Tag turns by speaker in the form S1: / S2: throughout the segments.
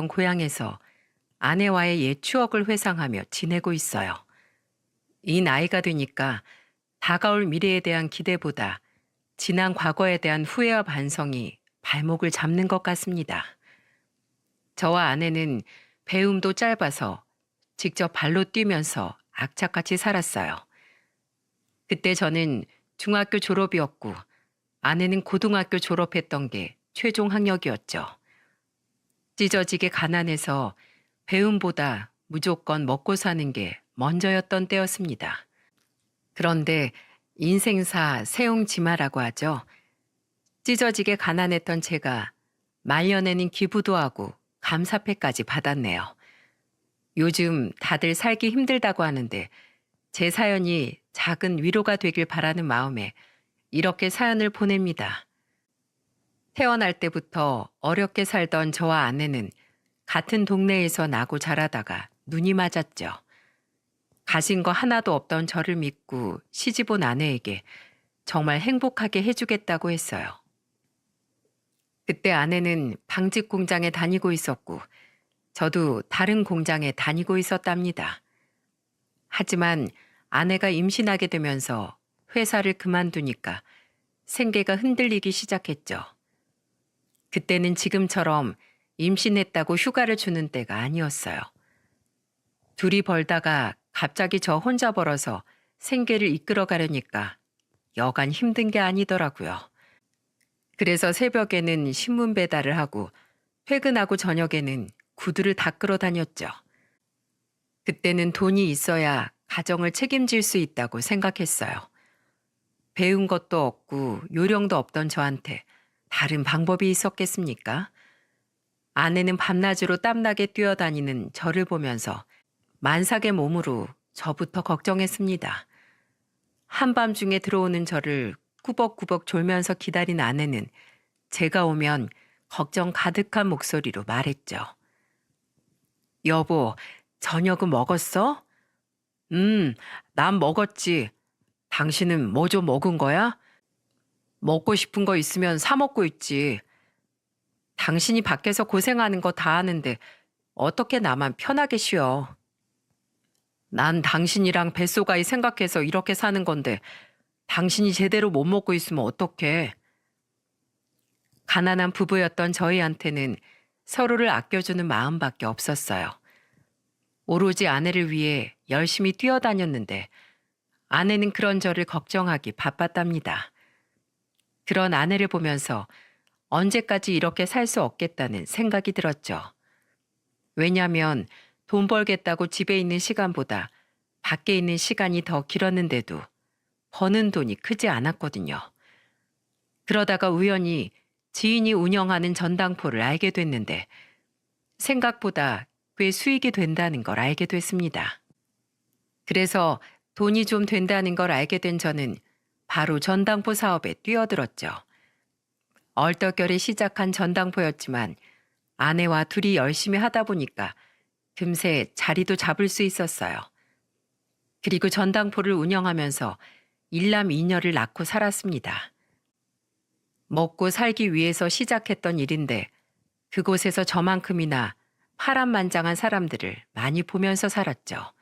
S1: 고향에서 아내와의 옛 추억을 회상하며 지내고 있어요. 이 나이가 되니까 다가올 미래에 대한 기대보다 지난 과거에 대한 후회와 반성이 발목을 잡는 것 같습니다. 저와 아내는 배움도 짧아서 직접 발로 뛰면서 악착같이 살았어요. 그때 저는 중학교 졸업이었고 아내는 고등학교 졸업했던 게 최종 학력이었죠. 찢어지게 가난해서 배움보다 무조건 먹고 사는 게 먼저였던 때였습니다. 그런데 인생사 세옹지마라고 하죠. 찢어지게 가난했던 제가 말년에는 기부도 하고 감사패까지 받았네요. 요즘 다들 살기 힘들다고 하는데 제 사연이 작은 위로가 되길 바라는 마음에 이렇게 사연을 보냅니다. 태어날 때부터 어렵게 살던 저와 아내는 같은 동네에서 나고 자라다가 눈이 맞았죠. 가진 거 하나도 없던 저를 믿고 시집 온 아내에게 정말 행복하게 해주겠다고 했어요. 그때 아내는 방직 공장에 다니고 있었고 저도 다른 공장에 다니고 있었답니다. 하지만 아내가 임신하게 되면서 회사를 그만두니까 생계가 흔들리기 시작했죠. 그때는 지금처럼 임신했다고 휴가를 주는 때가 아니었어요. 둘이 벌다가 갑자기 저 혼자 벌어서 생계를 이끌어 가려니까 여간 힘든 게 아니더라고요. 그래서 새벽에는 신문 배달을 하고 퇴근하고 저녁에는 구두를 닦으러 다녔죠. 그때는 돈이 있어야 가정을 책임질 수 있다고 생각했어요. 배운 것도 없고 요령도 없던 저한테 다른 방법이 있었겠습니까? 아내는 밤낮으로 땀나게 뛰어다니는 저를 보면서 만삭의 몸으로 저부터 걱정했습니다. 한밤중에 들어오는 저를 꾸벅꾸벅 졸면서 기다린 아내는 제가 오면 걱정 가득한 목소리로 말했죠. 여보, 저녁은 먹었어? 난 먹었지. 당신은 뭐 좀 먹은 거야? 먹고 싶은 거 있으면 사 먹고 있지. 당신이 밖에서 고생하는 거 다 아는데 어떻게 나만 편하게 쉬어. 난 당신이랑 뱃속아이 생각해서 이렇게 사는 건데 당신이 제대로 못 먹고 있으면 어떡해. 가난한 부부였던 저희한테는 서로를 아껴주는 마음밖에 없었어요. 오로지 아내를 위해 열심히 뛰어다녔는데 아내는 그런 저를 걱정하기 바빴답니다. 그런 아내를 보면서 언제까지 이렇게 살 수 없겠다는 생각이 들었죠. 왜냐하면 돈 벌겠다고 집에 있는 시간보다 밖에 있는 시간이 더 길었는데도 버는 돈이 크지 않았거든요. 그러다가 우연히 지인이 운영하는 전당포를 알게 됐는데 생각보다 꽤 수익이 된다는 걸 알게 됐습니다. 그래서 돈이 좀 된다는 걸 알게 된 저는 바로 전당포 사업에 뛰어들었죠. 얼떨결에 시작한 전당포였지만 아내와 둘이 열심히 하다 보니까 금세 자리도 잡을 수 있었어요. 그리고 전당포를 운영하면서 일남 이녀를 낳고 살았습니다. 먹고 살기 위해서 시작했던 일인데 그곳에서 저만큼이나 파란만장한 사람들을 많이 보면서 살았죠.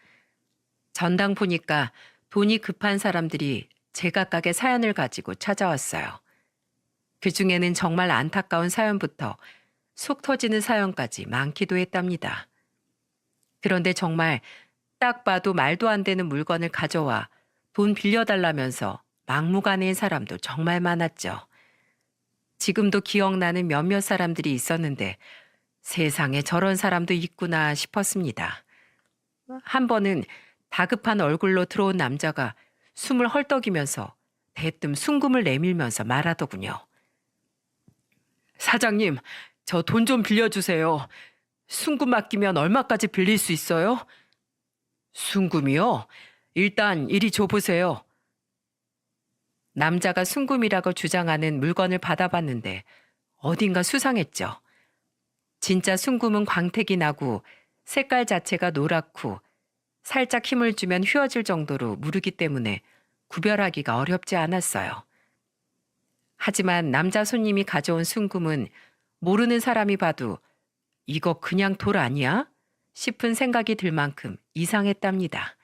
S1: 전당포니까 돈이 급한 사람들이 제각각의 사연을 가지고 찾아왔어요. 그 중에는 정말 안타까운 사연부터 속 터지는 사연까지 많기도 했답니다. 그런데 정말 딱 봐도 말도 안 되는 물건을 가져와 돈 빌려달라면서 막무가내인 사람도 정말 많았죠. 지금도 기억나는 몇몇 사람들이 있었는데 세상에 저런 사람도 있구나 싶었습니다. 한 번은 다급한 얼굴로 들어온 남자가 숨을 헐떡이면서 대뜸 순금을 내밀면서 말하더군요. 사장님, 저 돈 좀 빌려주세요. 순금 맡기면 얼마까지 빌릴 수 있어요? 순금이요? 일단 이리 줘보세요. 남자가 순금이라고 주장하는 물건을 받아봤는데 어딘가 수상했죠. 진짜 순금은 광택이 나고 색깔 자체가 노랗고 살짝 힘을 주면 휘어질 정도로 무르기 때문에 구별하기가 어렵지 않았어요. 하지만 남자 손님이 가져온 순금은 모르는 사람이 봐도 이거 그냥 돌 아니야? 싶은 생각이 들 만큼 이상했답니다.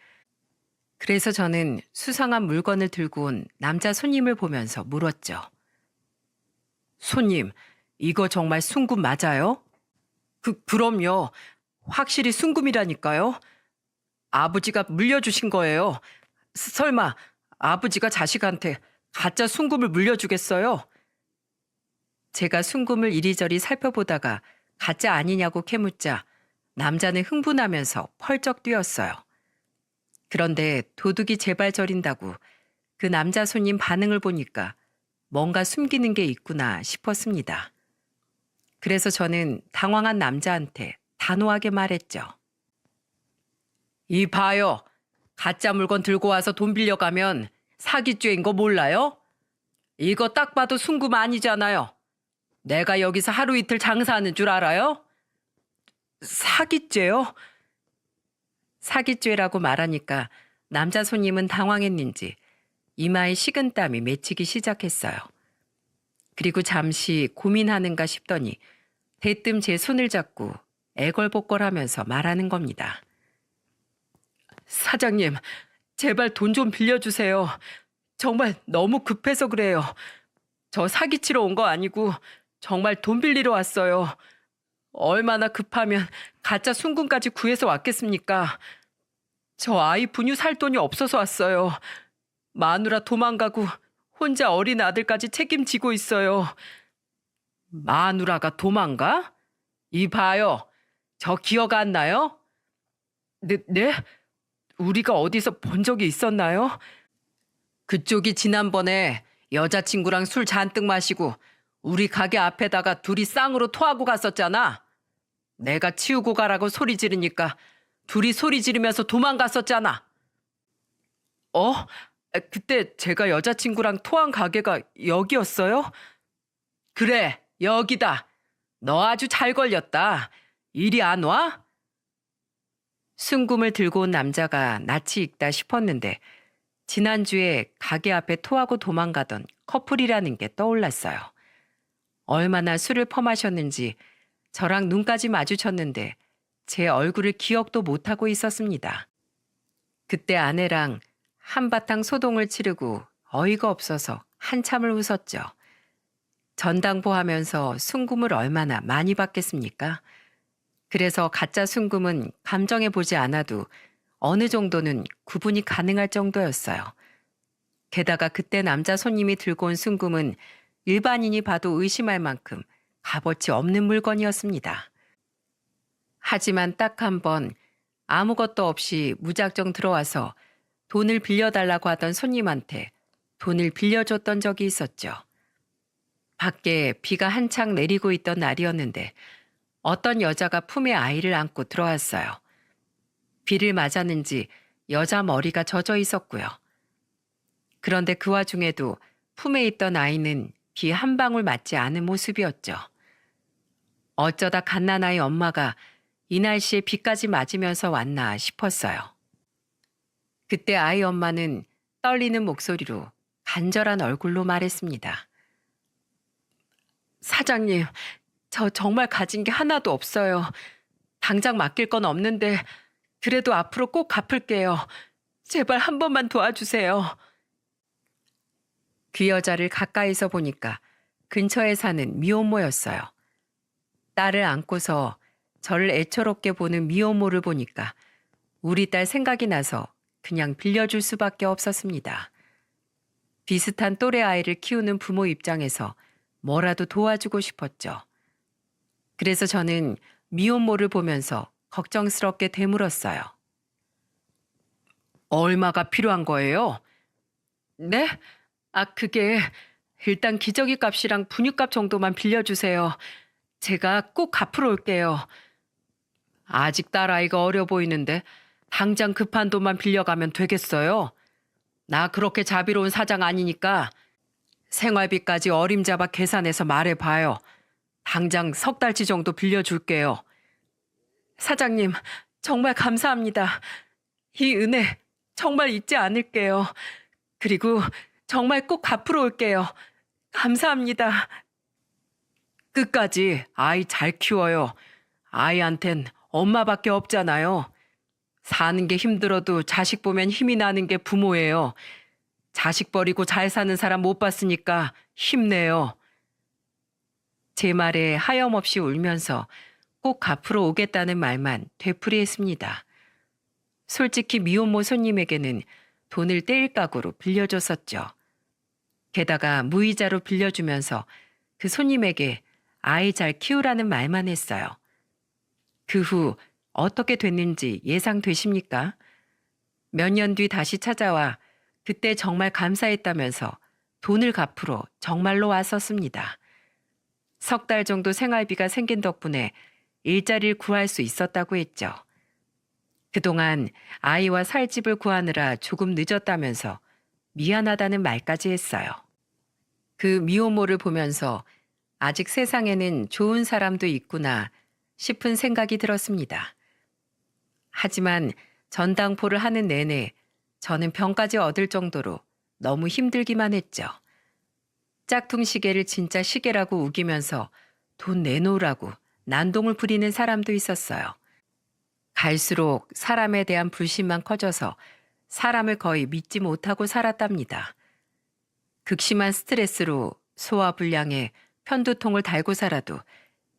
S1: 그래서 저는 수상한 물건을 들고 온 남자 손님을 보면서 물었죠. 손님, 이거 정말 순금 맞아요? 그럼요. 확실히 순금이라니까요. 아버지가 물려주신 거예요. 설마 아버지가 자식한테 가짜 순금을 물려주겠어요? 제가 순금을 이리저리 살펴보다가 가짜 아니냐고 캐묻자 남자는 흥분하면서 펄쩍 뛰었어요. 그런데 도둑이 제발 저린다고 그 남자 손님 반응을 보니까 뭔가 숨기는 게 있구나 싶었습니다. 그래서 저는 당황한 남자한테 단호하게 말했죠. 이 봐요. 가짜 물건 들고 와서 돈 빌려가면 사기죄인 거 몰라요? 이거 딱 봐도 순금 아니잖아요. 내가 여기서 하루 이틀 장사하는 줄 알아요? 사기죄요? 사기죄라고 말하니까 남자 손님은 당황했는지 이마에 식은땀이 맺히기 시작했어요. 그리고 잠시 고민하는가 싶더니 대뜸 제 손을 잡고 애걸복걸하면서 말하는 겁니다. 사장님, 제발 돈 좀 빌려주세요. 정말 너무 급해서 그래요. 저 사기치러 온 거 아니고 정말 돈 빌리러 왔어요. 얼마나 급하면 가짜 순금까지 구해서 왔겠습니까? 저 아이 분유 살 돈이 없어서 왔어요. 마누라 도망가고 혼자 어린 아들까지 책임지고 있어요. 마누라가 도망가? 이 봐요. 저 기억 안 나요? 네? 우리가 어디서 본 적이 있었나요? 그쪽이 지난번에 여자친구랑 술 잔뜩 마시고 우리 가게 앞에다가 둘이 쌍으로 토하고 갔었잖아. 내가 치우고 가라고 소리 지르니까 둘이 소리 지르면서 도망갔었잖아. 그때 제가 여자친구랑 토한 가게가 여기였어요? 그래, 여기다. 너 아주 잘 걸렸다. 이리 안 와? 순금을 들고 온 남자가 낯이 익다 싶었는데 지난주에 가게 앞에 토하고 도망가던 커플이라는 게 떠올랐어요. 얼마나 술을 퍼마셨는지 저랑 눈까지 마주쳤는데 제 얼굴을 기억도 못하고 있었습니다. 그때 아내랑 한바탕 소동을 치르고 어이가 없어서 한참을 웃었죠. 전당포하면서 순금을 얼마나 많이 받겠습니까? 그래서 가짜 순금은 감정해 보지 않아도 어느 정도는 구분이 가능할 정도였어요. 게다가 그때 남자 손님이 들고 온 순금은 일반인이 봐도 의심할 만큼 값어치 없는 물건이었습니다. 하지만 딱 한 번 아무것도 없이 무작정 들어와서 돈을 빌려달라고 하던 손님한테 돈을 빌려줬던 적이 있었죠. 밖에 비가 한창 내리고 있던 날이었는데 어떤 여자가 품에 아이를 안고 들어왔어요. 비를 맞았는지 여자 머리가 젖어 있었고요. 그런데 그 와중에도 품에 있던 아이는 비 한 방울 맞지 않은 모습이었죠. 어쩌다 갓난아이 엄마가 이 날씨에 비까지 맞으면서 왔나 싶었어요. 그때 아이 엄마는 떨리는 목소리로 간절한 얼굴로 말했습니다. 사장님, 저 정말 가진 게 하나도 없어요. 당장 맡길 건 없는데 그래도 앞으로 꼭 갚을게요. 제발 한 번만 도와주세요. 그 여자를 가까이서 보니까 근처에 사는 미혼모였어요. 딸을 안고서 저를 애처롭게 보는 미혼모를 보니까 우리 딸 생각이 나서 그냥 빌려줄 수밖에 없었습니다. 비슷한 또래 아이를 키우는 부모 입장에서 뭐라도 도와주고 싶었죠. 그래서 저는 미혼모를 보면서 걱정스럽게 되물었어요. 얼마가 필요한 거예요? 네? 그게 일단 기저귀 값이랑 분유값 정도만 빌려주세요. 제가 꼭 갚으러 올게요. 아직 딸아이가 어려 보이는데 당장 급한 돈만 빌려가면 되겠어요? 나 그렇게 자비로운 사장 아니니까 생활비까지 어림잡아 계산해서 말해봐요. 당장 석 달치 정도 빌려줄게요. 사장님, 정말 감사합니다. 이 은혜 정말 잊지 않을게요. 그리고 정말 꼭 갚으러 올게요. 감사합니다. 끝까지 아이 잘 키워요. 아이한텐 엄마밖에 없잖아요. 사는 게 힘들어도 자식 보면 힘이 나는 게 부모예요. 자식 버리고 잘 사는 사람 못 봤으니까 힘내요. 제 말에 하염없이 울면서 꼭 갚으러 오겠다는 말만 되풀이했습니다. 솔직히 미혼모 손님에게는 돈을 떼일각오로 빌려줬었죠. 게다가 무이자로 빌려주면서 그 손님에게 아이 잘 키우라는 말만 했어요. 그 후 어떻게 됐는지 예상되십니까? 몇 년 뒤 다시 찾아와 그때 정말 감사했다면서 돈을 갚으러 정말로 왔었습니다. 석 달 정도 생활비가 생긴 덕분에 일자리를 구할 수 있었다고 했죠. 그동안 아이와 살 집을 구하느라 조금 늦었다면서 미안하다는 말까지 했어요. 그 미혼모를 보면서 아직 세상에는 좋은 사람도 있구나 싶은 생각이 들었습니다. 하지만 전당포를 하는 내내 저는 병까지 얻을 정도로 너무 힘들기만 했죠. 짝퉁 시계를 진짜 시계라고 우기면서 돈 내놓으라고 난동을 부리는 사람도 있었어요. 갈수록 사람에 대한 불신만 커져서 사람을 거의 믿지 못하고 살았답니다. 극심한 스트레스로 소화불량에 편두통을 달고 살아도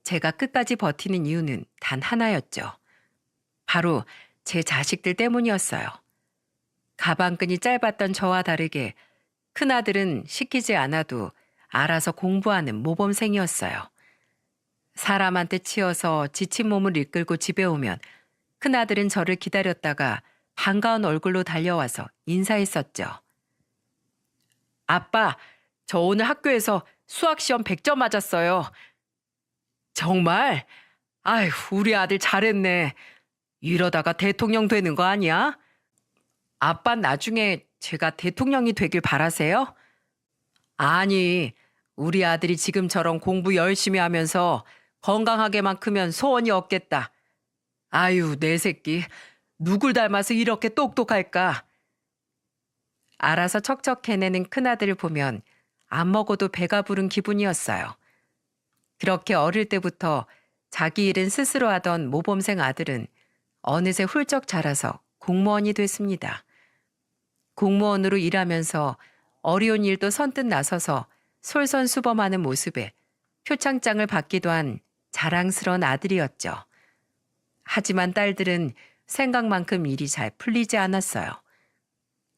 S1: 제가 끝까지 버티는 이유는 단 하나였죠. 바로 제 자식들 때문이었어요. 가방끈이 짧았던 저와 다르게 큰아들은 시키지 않아도 알아서 공부하는 모범생이었어요. 사람한테 치여서 지친 몸을 이끌고 집에 오면 큰아들은 저를 기다렸다가 반가운 얼굴로 달려와서 인사했었죠. 아빠, 저 오늘 학교에서 수학시험 100점 맞았어요. 정말? 아휴, 우리 아들 잘했네. 이러다가 대통령 되는 거 아니야? 아빠 나중에 제가 대통령이 되길 바라세요? 아니, 우리 아들이 지금처럼 공부 열심히 하면서 건강하게만 크면 소원이 없겠다. 아유, 내 새끼. 누굴 닮아서 이렇게 똑똑할까? 알아서 척척 해내는 큰아들을 보면 안 먹어도 배가 부른 기분이었어요. 그렇게 어릴 때부터 자기 일은 스스로 하던 모범생 아들은 어느새 훌쩍 자라서 공무원이 됐습니다. 공무원으로 일하면서 어려운 일도 선뜻 나서서 솔선수범하는 모습에 표창장을 받기도 한 자랑스러운 아들이었죠. 하지만 딸들은 생각만큼 일이 잘 풀리지 않았어요.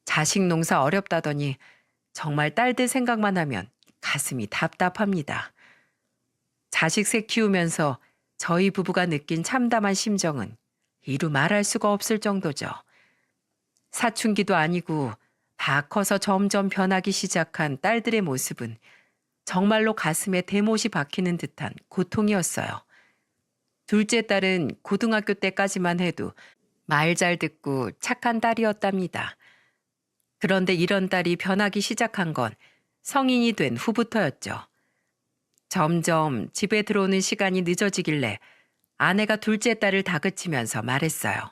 S1: 자식 농사 어렵다더니 정말 딸들 생각만 하면 가슴이 답답합니다. 자식 셋 키우면서 저희 부부가 느낀 참담한 심정은 이루 말할 수가 없을 정도죠. 사춘기도 아니고 다 커서 점점 변하기 시작한 딸들의 모습은 정말로 가슴에 대못이 박히는 듯한 고통이었어요. 둘째 딸은 고등학교 때까지만 해도 말 잘 듣고 착한 딸이었답니다. 그런데 이런 딸이 변하기 시작한 건 성인이 된 후부터였죠. 점점 집에 들어오는 시간이 늦어지길래 아내가 둘째 딸을 다그치면서 말했어요.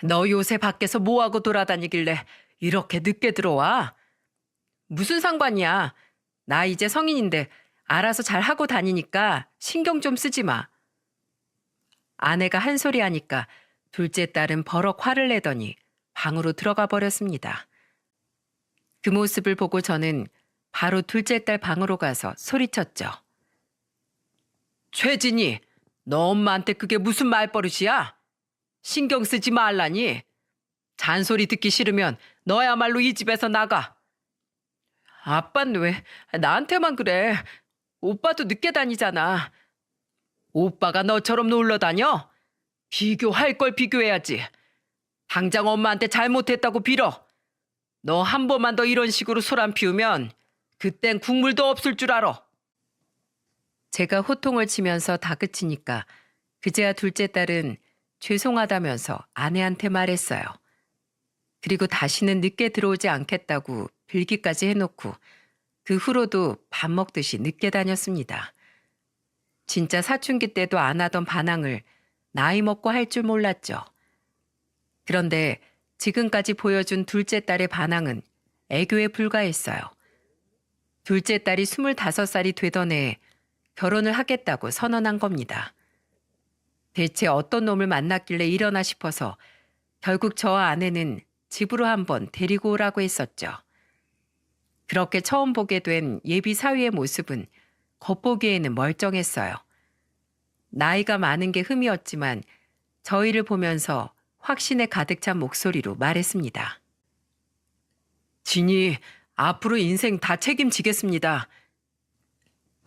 S1: 너 요새 밖에서 뭐하고 돌아다니길래 이렇게 늦게 들어와? 무슨 상관이야. 나 이제 성인인데 알아서 잘 하고 다니니까 신경 좀 쓰지 마. 아내가 한 소리 하니까 둘째 딸은 버럭 화를 내더니 방으로 들어가 버렸습니다. 그 모습을 보고 저는 바로 둘째 딸 방으로 가서 소리쳤죠. 최진이, 너 엄마한테 그게 무슨 말버릇이야? 신경 쓰지 말라니. 잔소리 듣기 싫으면 너야말로 이 집에서 나가. 아빤 왜 나한테만 그래? 오빠도 늦게 다니잖아. 오빠가 너처럼 놀러 다녀? 비교할 걸 비교해야지. 당장 엄마한테 잘못했다고 빌어. 너 한 번만 더 이런 식으로 소란 피우면 그땐 국물도 없을 줄 알아. 제가 호통을 치면서 다그치니까 그제야 둘째 딸은 죄송하다면서 아내한테 말했어요. 그리고 다시는 늦게 들어오지 않겠다고 빌기까지 해놓고 그 후로도 밥 먹듯이 늦게 다녔습니다. 진짜 사춘기 때도 안 하던 반항을 나이 먹고 할 줄 몰랐죠. 그런데 지금까지 보여준 둘째 딸의 반항은 애교에 불과했어요. 둘째 딸이 25살이 되던 해에 결혼을 하겠다고 선언한 겁니다. 대체 어떤 놈을 만났길래 이러나 싶어서 결국 저와 아내는 집으로 한번 데리고 오라고 했었죠. 그렇게 처음 보게 된 예비 사위의 모습은 겉보기에는 멀쩡했어요. 나이가 많은 게 흠이었지만 저희를 보면서 확신에 가득 찬 목소리로 말했습니다. 진이 앞으로 인생 다 책임지겠습니다.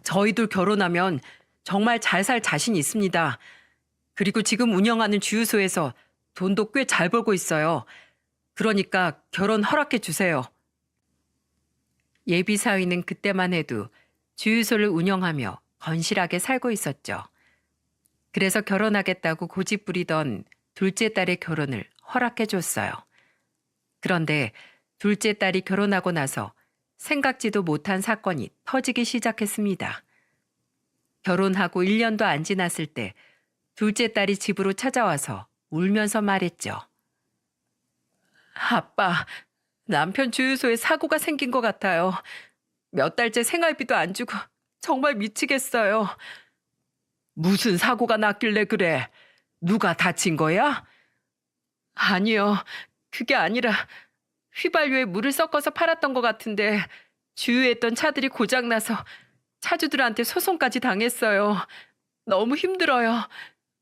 S1: 저희들 결혼하면 정말 잘 살 자신 있습니다. 그리고 지금 운영하는 주유소에서 돈도 꽤 잘 벌고 있어요. 그러니까 결혼 허락해 주세요. 예비 사위는 그때만 해도 주유소를 운영하며 건실하게 살고 있었죠. 그래서 결혼하겠다고 고집부리던 둘째 딸의 결혼을 허락해 줬어요. 그런데 둘째 딸이 결혼하고 나서 생각지도 못한 사건이 터지기 시작했습니다. 결혼하고 1년도 안 지났을 때 둘째 딸이 집으로 찾아와서 울면서 말했죠. 아빠, 남편 주유소에 사고가 생긴 것 같아요. 몇 달째 생활비도 안 주고 정말 미치겠어요. 무슨 사고가 났길래 그래? 누가 다친 거야? 아니요, 그게 아니라 휘발유에 물을 섞어서 팔았던 것 같은데 주유했던 차들이 고장나서 차주들한테 소송까지 당했어요. 너무 힘들어요.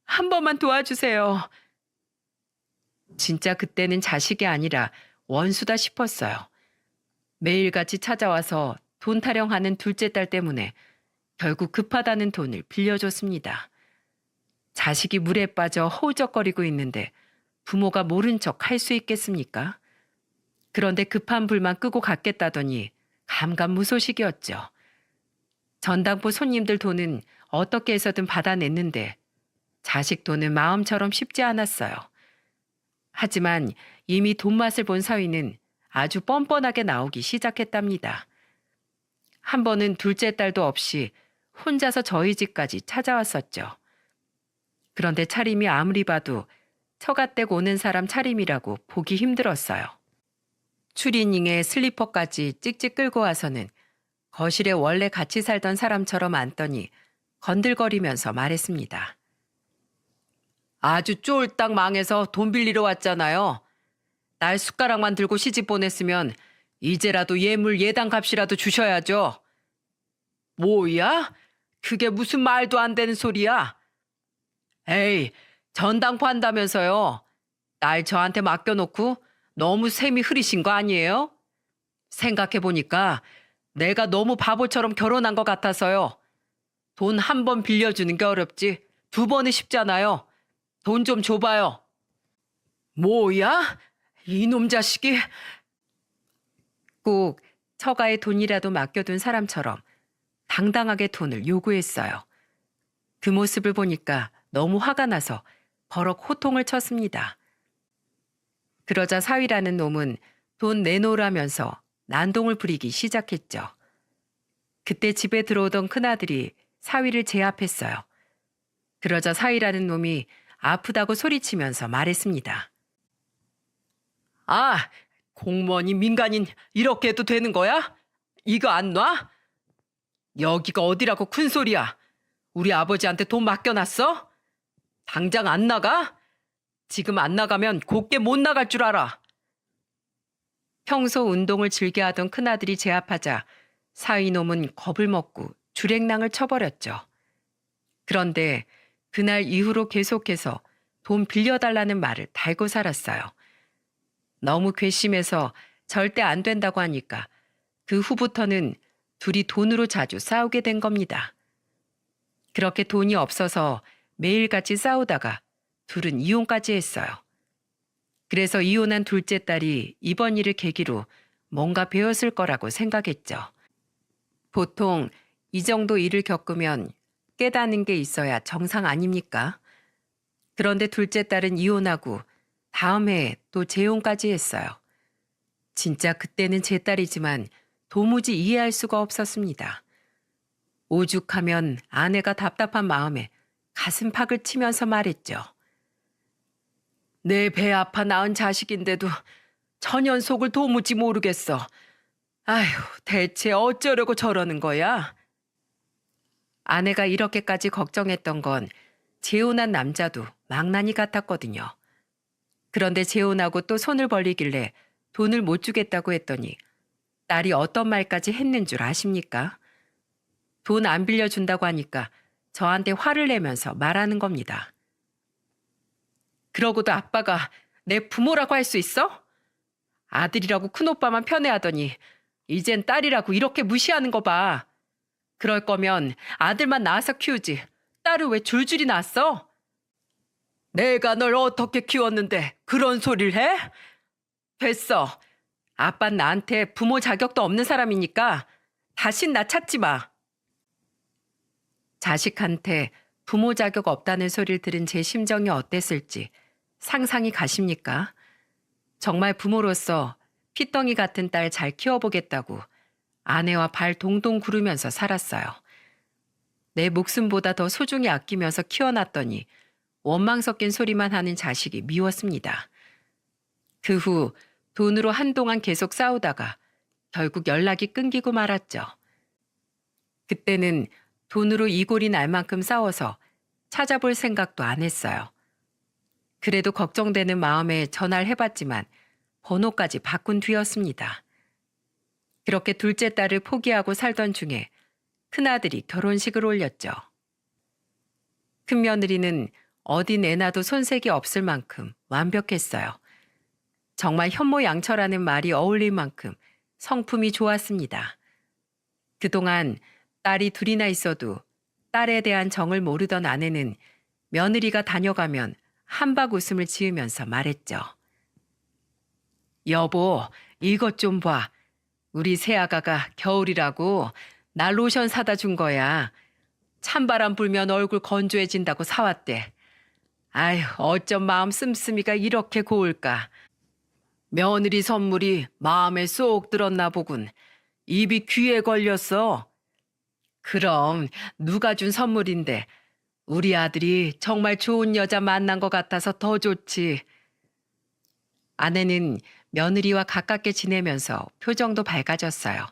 S1: 한 번만 도와주세요. 진짜 그때는 자식이 아니라 원수다 싶었어요. 매일같이 찾아와서 돈 타령하는 둘째 딸 때문에 결국 급하다는 돈을 빌려줬습니다. 자식이 물에 빠져 허우적거리고 있는데 부모가 모른 척 할 수 있겠습니까? 그런데 급한 불만 끄고 갔겠다더니 감감무소식이었죠. 전당포 손님들 돈은 어떻게 해서든 받아냈는데 자식 돈은 마음처럼 쉽지 않았어요. 하지만 이미 돈 맛을 본 사위는 아주 뻔뻔하게 나오기 시작했답니다. 한 번은 둘째 딸도 없이 혼자서 저희 집까지 찾아왔었죠. 그런데 차림이 아무리 봐도 처갓댁 오는 사람 차림이라고 보기 힘들었어요. 추리닝에 슬리퍼까지 찍찍 끌고 와서는 거실에 원래 같이 살던 사람처럼 앉더니 건들거리면서 말했습니다. 아주 쫄딱 망해서 돈 빌리러 왔잖아요. 날 숟가락만 들고 시집 보냈으면 이제라도 예물 예당 값이라도 주셔야죠. 뭐야? 그게 무슨 말도 안 되는 소리야? 에이, 전당포 한다면서요. 날 저한테 맡겨놓고 너무 셈이 흐리신 거 아니에요? 생각해보니까 내가 너무 바보처럼 결혼한 것 같아서요. 돈 한 번 빌려주는 게 어렵지 두 번은 쉽잖아요. 돈 좀 줘봐요. 뭐야? 이놈 자식이. 꼭 처가에 돈이라도 맡겨둔 사람처럼 당당하게 돈을 요구했어요. 그 모습을 보니까 너무 화가 나서 버럭 호통을 쳤습니다. 그러자 사위라는 놈은 돈 내놓으라면서 난동을 부리기 시작했죠. 그때 집에 들어오던 큰아들이 사위를 제압했어요. 그러자 사위라는 놈이 아프다고 소리치면서 말했습니다. 아, 공무원이 민간인 이렇게 해도 되는 거야? 이거 안 놔? 여기가 어디라고 큰 소리야? 우리 아버지한테 돈 맡겨놨어? 당장 안 나가? 지금 안 나가면 곱게 못 나갈 줄 알아. 평소 운동을 즐겨하던 큰아들이 제압하자 사위놈은 겁을 먹고 주랭랑을 쳐버렸죠. 그런데 그날 이후로 계속해서 돈 빌려달라는 말을 달고 살았어요. 너무 괘씸해서 절대 안 된다고 하니까 그 후부터는 둘이 돈으로 자주 싸우게 된 겁니다. 그렇게 돈이 없어서 매일같이 싸우다가 둘은 이혼까지 했어요. 그래서 이혼한 둘째 딸이 이번 일을 계기로 뭔가 배웠을 거라고 생각했죠. 보통 이 정도 일을 겪으면 깨닫는 게 있어야 정상 아닙니까? 그런데 둘째 딸은 이혼하고 다음 해에 또 재혼까지 했어요. 진짜 그때는 제 딸이지만 도무지 이해할 수가 없었습니다. 오죽하면 아내가 답답한 마음에 가슴팍을 치면서 말했죠. 내 배 아파 낳은 자식인데도 천연속을 도무지 모르겠어. 아휴, 대체 어쩌려고 저러는 거야? 아내가 이렇게까지 걱정했던 건 재혼한 남자도 망나니 같았거든요. 그런데 재혼하고 또 손을 벌리길래 돈을 못 주겠다고 했더니 딸이 어떤 말까지 했는 줄 아십니까? 돈 안 빌려준다고 하니까 저한테 화를 내면서 말하는 겁니다. 그러고도 아빠가 내 부모라고 할 수 있어? 아들이라고 큰오빠만 편애하더니 이젠 딸이라고 이렇게 무시하는 거 봐. 그럴 거면 아들만 낳아서 키우지. 딸을 왜 줄줄이 낳았어? 내가 널 어떻게 키웠는데 그런 소리를 해? 됐어. 아빤 나한테 부모 자격도 없는 사람이니까 다신 나 찾지 마. 자식한테 부모 자격 없다는 소리를 들은 제 심정이 어땠을지 상상이 가십니까? 정말 부모로서 피덩이 같은 딸 잘 키워보겠다고 아내와 발 동동 구르면서 살았어요. 내 목숨보다 더 소중히 아끼면서 키워놨더니 원망 섞인 소리만 하는 자식이 미웠습니다. 그 후 돈으로 한동안 계속 싸우다가 결국 연락이 끊기고 말았죠. 그때는 돈으로 이골이 날 만큼 싸워서 찾아볼 생각도 안 했어요. 그래도 걱정되는 마음에 전화를 해봤지만 번호까지 바꾼 뒤였습니다. 그렇게 둘째 딸을 포기하고 살던 중에 큰아들이 결혼식을 올렸죠. 큰며느리는 어디 내놔도 손색이 없을 만큼 완벽했어요. 정말 현모양처라는 말이 어울릴 만큼 성품이 좋았습니다. 그동안 딸이 둘이나 있어도 딸에 대한 정을 모르던 아내는 며느리가 다녀가면 한박 웃음을 지으면서 말했죠. 여보, 이것 좀 봐. 우리 새아가가 겨울이라고 나 로션 사다 준 거야. 찬바람 불면 얼굴 건조해진다고 사왔대. 아휴, 어쩜 마음 씀씀이가 이렇게 고울까. 며느리 선물이 마음에 쏙 들었나 보군. 입이 귀에 걸렸어. 그럼 누가 준 선물인데 우리 아들이 정말 좋은 여자 만난 것 같아서 더 좋지. 아내는 며느리와 가깝게 지내면서 표정도 밝아졌어요.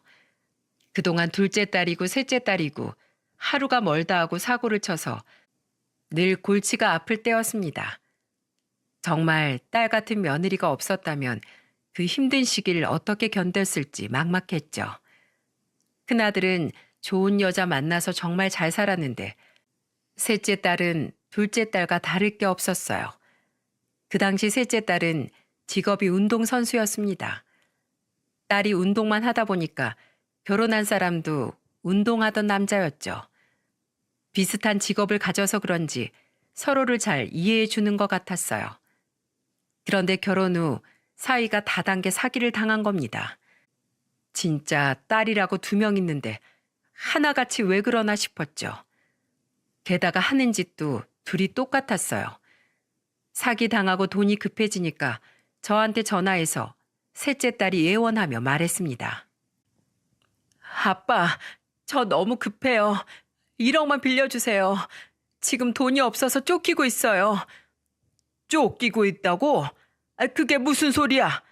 S1: 그동안 둘째 딸이고 셋째 딸이고 하루가 멀다 하고 사고를 쳐서 늘 골치가 아플 때였습니다. 정말 딸 같은 며느리가 없었다면 그 힘든 시기를 어떻게 견뎠을지 막막했죠. 큰아들은 좋은 여자 만나서 정말 잘 살았는데 셋째 딸은 둘째 딸과 다를 게 없었어요. 그 당시 셋째 딸은 직업이 운동선수였습니다. 딸이 운동만 하다 보니까 결혼한 사람도 운동하던 남자였죠. 비슷한 직업을 가져서 그런지 서로를 잘 이해해 주는 것 같았어요. 그런데 결혼 후 사이가 다단계 사기를 당한 겁니다. 진짜 딸이라고 2명 있는데 하나같이 왜 그러나 싶었죠. 게다가 하는 짓도 둘이 똑같았어요. 사기 당하고 돈이 급해지니까 저한테 전화해서 셋째 딸이 애원하며 말했습니다. 아빠, 저 너무 급해요. 1억만 빌려주세요. 지금 돈이 없어서 쫓기고 있어요. 쫓기고 있다고? 그게 무슨 소리야?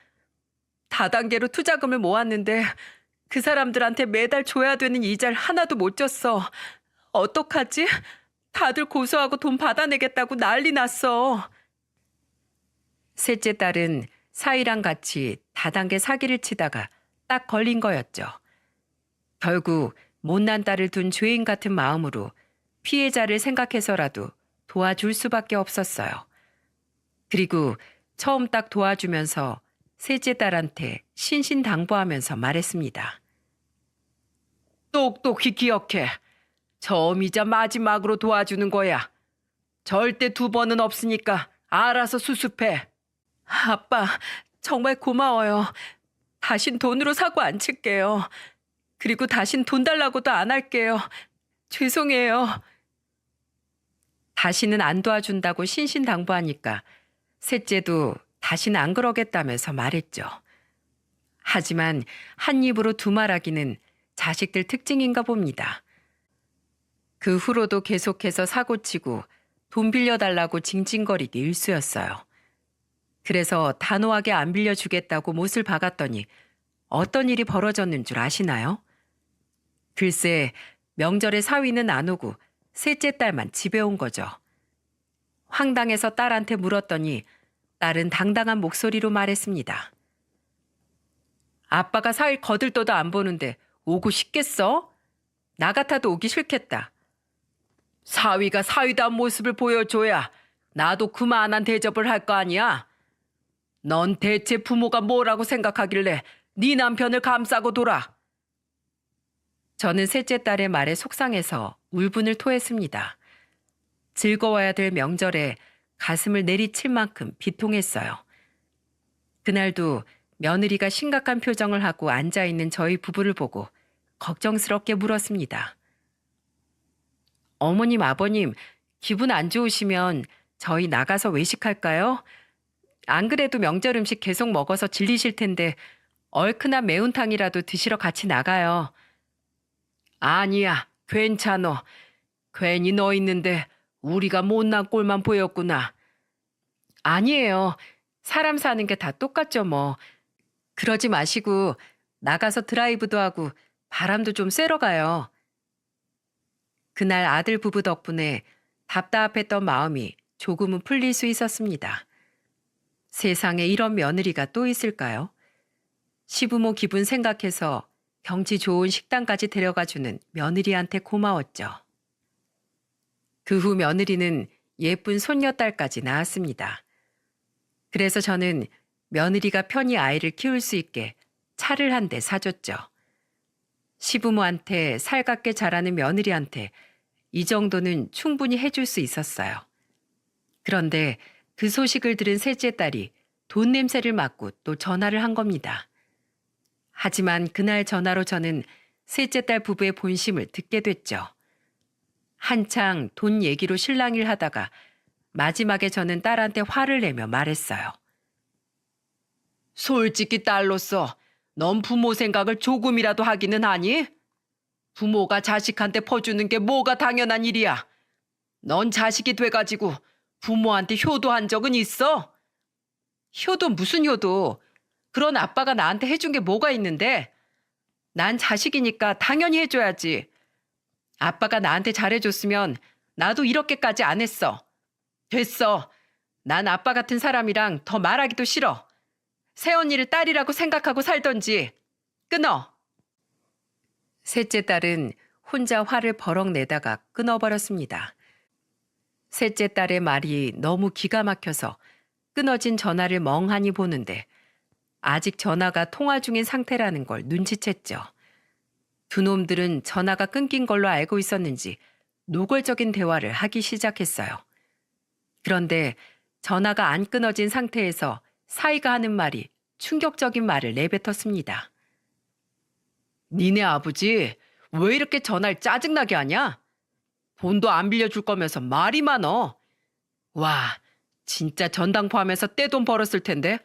S1: 다단계로 투자금을 모았는데 그 사람들한테 매달 줘야 되는 이자를 하나도 못 줬어. 어떡하지? 다들 고소하고 돈 받아내겠다고 난리 났어. 셋째 딸은 사위랑 같이 다단계 사기를 치다가 딱 걸린 거였죠. 결국 못난 딸을 둔 죄인 같은 마음으로 피해자를 생각해서라도 도와줄 수밖에 없었어요. 그리고 처음 딱 도와주면서 셋째 딸한테 신신당부하면서 말했습니다. 똑똑히 기억해. 처음이자 마지막으로 도와주는 거야. 절대 2번은 없으니까 알아서 수습해. 아빠, 정말 고마워요. 다신 돈으로 사고 안 칠게요. 그리고 다신 돈 달라고도 안 할게요. 죄송해요. 다시는 안 도와준다고 신신당부하니까 셋째도 다시는 안 그러겠다면서 말했죠. 하지만 한 입으로 두 말하기는 자식들 특징인가 봅니다. 그 후로도 계속해서 사고치고 돈 빌려달라고 징징거리기 일쑤였어요. 그래서 단호하게 안 빌려주겠다고 못을 박았더니 어떤 일이 벌어졌는 줄 아시나요? 글쎄, 명절에 사위는 안 오고 셋째 딸만 집에 온 거죠. 황당해서 딸한테 물었더니 딸은 당당한 목소리로 말했습니다. 아빠가 사위 거들떠도 안 보는데 오고 싶겠어? 나 같아도 오기 싫겠다. 사위가 사위다운 모습을 보여줘야 나도 그만한 대접을 할 거 아니야? 넌 대체 부모가 뭐라고 생각하길래 네 남편을 감싸고 돌아? 저는 셋째 딸의 말에 속상해서 울분을 토했습니다. 즐거워야 될 명절에 가슴을 내리칠 만큼 비통했어요. 그날도 며느리가 심각한 표정을 하고 앉아있는 저희 부부를 보고 걱정스럽게 물었습니다. 어머님, 아버님, 기분 안 좋으시면 저희 나가서 외식할까요? 안 그래도 명절 음식 계속 먹어서 질리실 텐데 얼큰한 매운탕이라도 드시러 같이 나가요. 아니야, 괜찮어. 괜히 너 있는데 우리가 못난 꼴만 보였구나. 아니에요. 사람 사는 게 다 똑같죠 뭐. 그러지 마시고 나가서 드라이브도 하고 바람도 좀 쐬러 가요. 그날 아들 부부 덕분에 답답했던 마음이 조금은 풀릴 수 있었습니다. 세상에 이런 며느리가 또 있을까요? 시부모 기분 생각해서 경치 좋은 식당까지 데려가주는 며느리한테 고마웠죠. 그 후 며느리는 예쁜 손녀딸까지 낳았습니다. 그래서 저는 며느리가 편히 아이를 키울 수 있게 차를 한 대 사줬죠. 시부모한테 살갑게 자라는 며느리한테 이 정도는 충분히 해줄 수 있었어요. 그런데 그 소식을 들은 셋째 딸이 돈 냄새를 맡고 또 전화를 한 겁니다. 하지만 그날 전화로 저는 셋째 딸 부부의 본심을 듣게 됐죠. 한창 돈 얘기로 실랑이를 하다가 마지막에 저는 딸한테 화를 내며 말했어요. 솔직히 딸로서 넌 부모 생각을 조금이라도 하기는 하니? 부모가 자식한테 퍼주는 게 뭐가 당연한 일이야. 넌 자식이 돼가지고 부모한테 효도한 적은 있어? 효도 무슨 효도? 그런 아빠가 나한테 해준 게 뭐가 있는데? 난 자식이니까 당연히 해줘야지. 아빠가 나한테 잘해줬으면 나도 이렇게까지 안 했어. 됐어. 난 아빠 같은 사람이랑 더 말하기도 싫어. 새언니를 딸이라고 생각하고 살던지. 끊어. 셋째 딸은 혼자 화를 버럭 내다가 끊어버렸습니다. 셋째 딸의 말이 너무 기가 막혀서 끊어진 전화를 멍하니 보는데 아직 전화가 통화 중인 상태라는 걸 눈치챘죠. 두 놈들은 전화가 끊긴 걸로 알고 있었는지 노골적인 대화를 하기 시작했어요. 그런데 전화가 안 끊어진 상태에서 사이가 하는 말이 충격적인 말을 내뱉었습니다. 니네 아버지 왜 이렇게 전화를 짜증나게 하냐? 돈도 안 빌려줄 거면서 말이 많어. 와, 진짜 전당포 하면서 떼돈 벌었을 텐데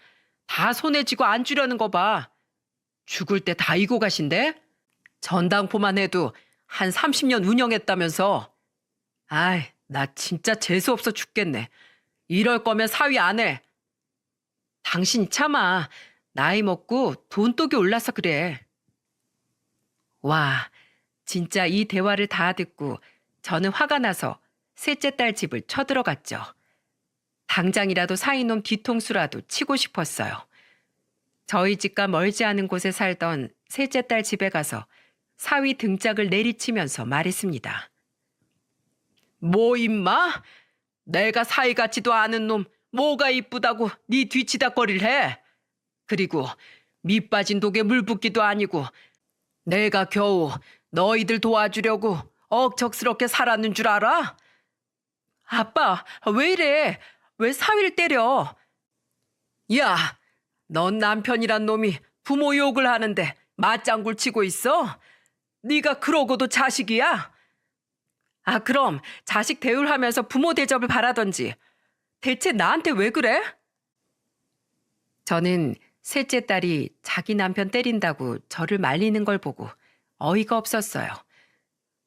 S1: 다 손에 쥐고 안 주려는 거 봐. 죽을 때 다 이고 가신대? 전당포만 해도 한 30년 운영했다면서. 아이, 나 진짜 재수없어 죽겠네. 이럴 거면 사위 안 해. 당신이 참아. 나이 먹고 돈독이 올라서 그래. 와, 진짜 이 대화를 다 듣고 저는 화가 나서 셋째 딸 집을 쳐들어갔죠. 당장이라도 사이놈 뒤통수라도 치고 싶었어요. 저희 집과 멀지 않은 곳에 살던 셋째 딸 집에 가서 사위 등짝을 내리치면서 말했습니다. 뭐 임마? 내가 사위 같지도 않은 놈 뭐가 이쁘다고 네 뒤치다거리를 해? 그리고 밑 빠진 독에 물 붓기도 아니고 내가 겨우 너희들 도와주려고 억척스럽게 살았는 줄 알아? 아빠, 왜 이래? 왜 사위를 때려? 야, 넌 남편이란 놈이 부모 욕을 하는데 맞장구 치고 있어? 네가 그러고도 자식이야? 아, 그럼 자식 대우하면서 부모 대접을 바라던지. 대체 나한테 왜 그래? 저는 셋째 딸이 자기 남편 때린다고 저를 말리는 걸 보고 어이가 없었어요.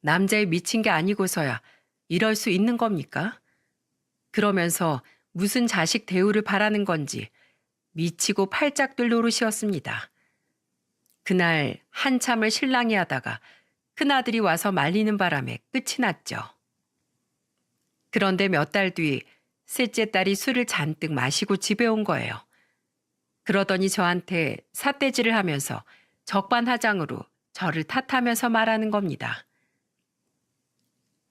S1: 남자에 미친 게 아니고서야 이럴 수 있는 겁니까? 그러면서 무슨 자식 대우를 바라는 건지 미치고 팔짝들 노릇이었습니다. 그날 한참을 실랑이 하다가 큰아들이 와서 말리는 바람에 끝이 났죠. 그런데 몇 달 뒤 셋째 딸이 술을 잔뜩 마시고 집에 온 거예요. 그러더니 저한테 삿대질을 하면서 적반하장으로 저를 탓하면서 말하는 겁니다.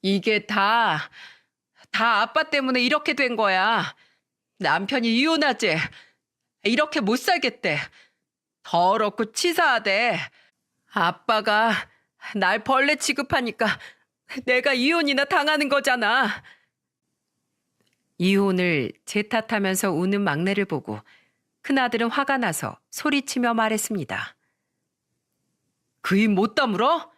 S1: 이게 다 아빠 때문에 이렇게 된 거야. 남편이 이혼하재. 이렇게 못 살겠대. 더럽고 치사하대. 아빠가 날 벌레 취급하니까 내가 이혼이나 당하는 거잖아. 이혼을 제 탓하면서 우는 막내를 보고 큰아들은 화가 나서 소리치며 말했습니다. 그 입 못 다물어?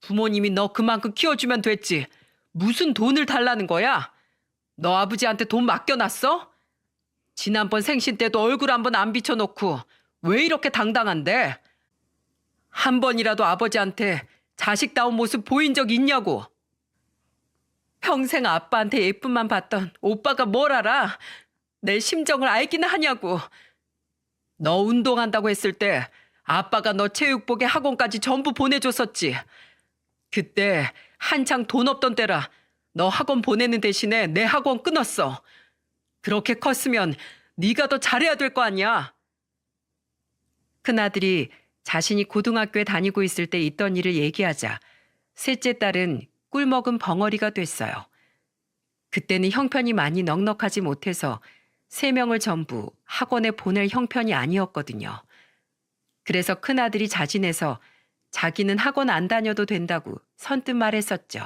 S1: 부모님이 너 그만큼 키워주면 됐지. 무슨 돈을 달라는 거야? 너 아버지한테 돈 맡겨놨어? 지난번 생신 때도 얼굴 한번 안 비춰놓고 왜 이렇게 당당한데? 한 번이라도 아버지한테 자식다운 모습 보인 적 있냐고? 평생 아빠한테 예쁨만 봤던 오빠가 뭘 알아? 내 심정을 알기는 하냐고. 너 운동한다고 했을 때 아빠가 너 체육복에 학원까지 전부 보내줬었지. 그때 한창 돈 없던 때라 너 학원 보내는 대신에 내 학원 끊었어. 그렇게 컸으면 네가 더 잘해야 될 거 아니야. 큰아들이 자신이 고등학교에 다니고 있을 때 있던 일을 얘기하자 셋째 딸은 꿀먹은 벙어리가 됐어요. 그때는 형편이 많이 넉넉하지 못해서 3명을 전부 학원에 보낼 형편이 아니었거든요. 그래서 큰아들이 자진해서 자기는 학원 안 다녀도 된다고 선뜻 말했었죠.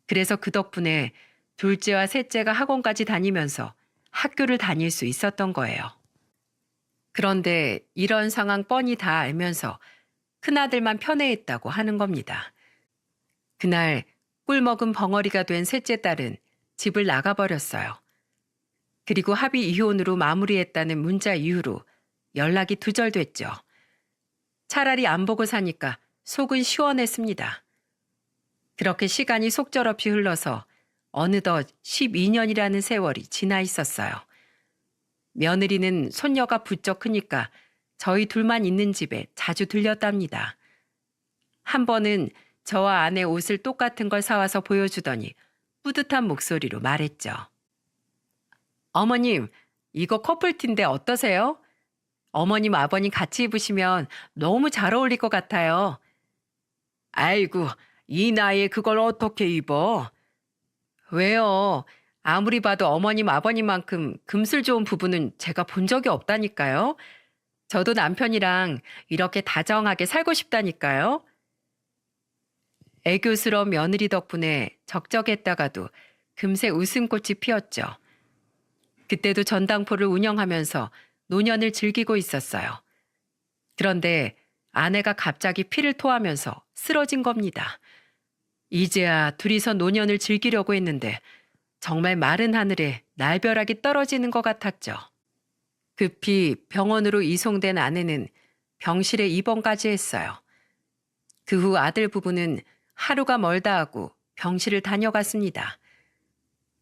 S1: 그래서 그 덕분에 둘째와 셋째가 학원까지 다니면서 학교를 다닐 수 있었던 거예요. 그런데 이런 상황 뻔히 다 알면서 큰아들만 편애했다고 하는 겁니다. 그날 꿀먹은 벙어리가 된 셋째 딸은 집을 나가버렸어요. 그리고 합의 이혼으로 마무리했다는 문자 이후로 연락이 두절됐죠. 차라리 안 보고 사니까 속은 시원했습니다. 그렇게 시간이 속절없이 흘러서 어느덧 12년이라는 세월이 지나 있었어요. 며느리는 손녀가 부쩍 크니까 저희 둘만 있는 집에 자주 들렸답니다. 한 번은 저와 아내 옷을 똑같은 걸 사와서 보여주더니 뿌듯한 목소리로 말했죠. 어머님, 이거 커플티인데 어떠세요? 어머님, 아버님 같이 입으시면 너무 잘 어울릴 것 같아요. 아이고, 이 나이에 그걸 어떻게 입어? 왜요? 아무리 봐도 어머님, 아버님만큼 금슬 좋은 부부는 제가 본 적이 없다니까요. 저도 남편이랑 이렇게 다정하게 살고 싶다니까요. 애교스러운 며느리 덕분에 적적했다가도 금세 웃음꽃이 피었죠. 그때도 전당포를 운영하면서 노년을 즐기고 있었어요. 그런데 아내가 갑자기 피를 토하면서 쓰러진 겁니다. 이제야 둘이서 노년을 즐기려고 했는데 정말 마른 하늘에 날벼락이 떨어지는 것 같았죠. 급히 병원으로 이송된 아내는 병실에 입원까지 했어요. 그 후 아들 부부는 하루가 멀다 하고 병실을 다녀갔습니다.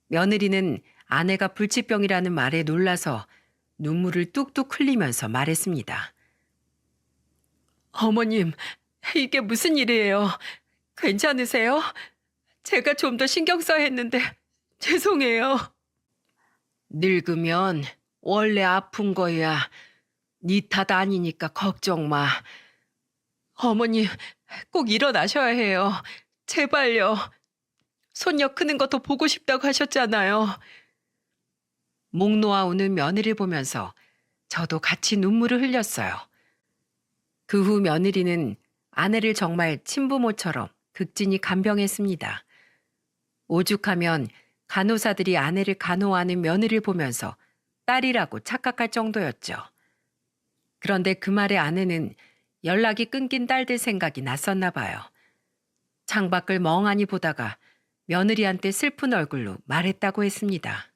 S1: 며느리는 아내가 불치병이라는 말에 놀라서 눈물을 뚝뚝 흘리면서 말했습니다. 어머님, 이게 무슨 일이에요? 괜찮으세요? 제가 좀 더 신경 써야 했는데 죄송해요. 늙으면 원래 아픈 거야. 네 탓 아니니까 걱정 마. 어머님, 꼭 일어나셔야 해요. 제발요. 손녀 크는 거 더 보고 싶다고 하셨잖아요. 목 놓아 우는 며느리를 보면서 저도 같이 눈물을 흘렸어요. 그 후 며느리는 아내를 정말 친부모처럼 극진히 간병했습니다. 오죽하면 간호사들이 아내를 간호하는 며느리를 보면서 딸이라고 착각할 정도였죠. 그런데 그 말에 아내는 연락이 끊긴 딸들 생각이 났었나 봐요. 창밖을 멍하니 보다가 며느리한테 슬픈 얼굴로 말했다고 했습니다.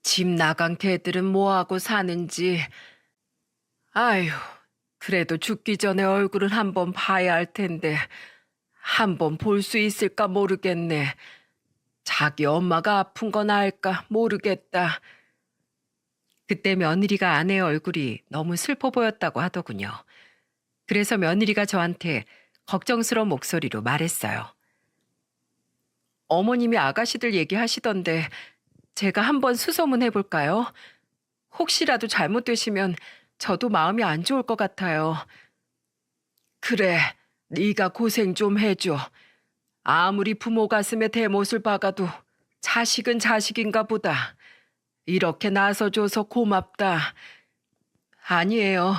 S1: 집 나간 개들은 뭐하고 사는지. 아휴, 그래도 죽기 전에 얼굴은 한번 봐야 할 텐데 한번 볼 수 있을까 모르겠네. 자기 엄마가 아픈 건 알까 모르겠다. 그때 며느리가 아내의 얼굴이 너무 슬퍼 보였다고 하더군요. 그래서 며느리가 저한테 걱정스러운 목소리로 말했어요. 어머님이 아가씨들 얘기하시던데 제가 한번 수소문해 볼까요? 혹시라도 잘못되시면 저도 마음이 안 좋을 것 같아요. 그래, 네가 고생 좀 해줘. 아무리 부모 가슴에 대못을 박아도 자식은 자식인가 보다. 이렇게 나서줘서 고맙다. 아니에요.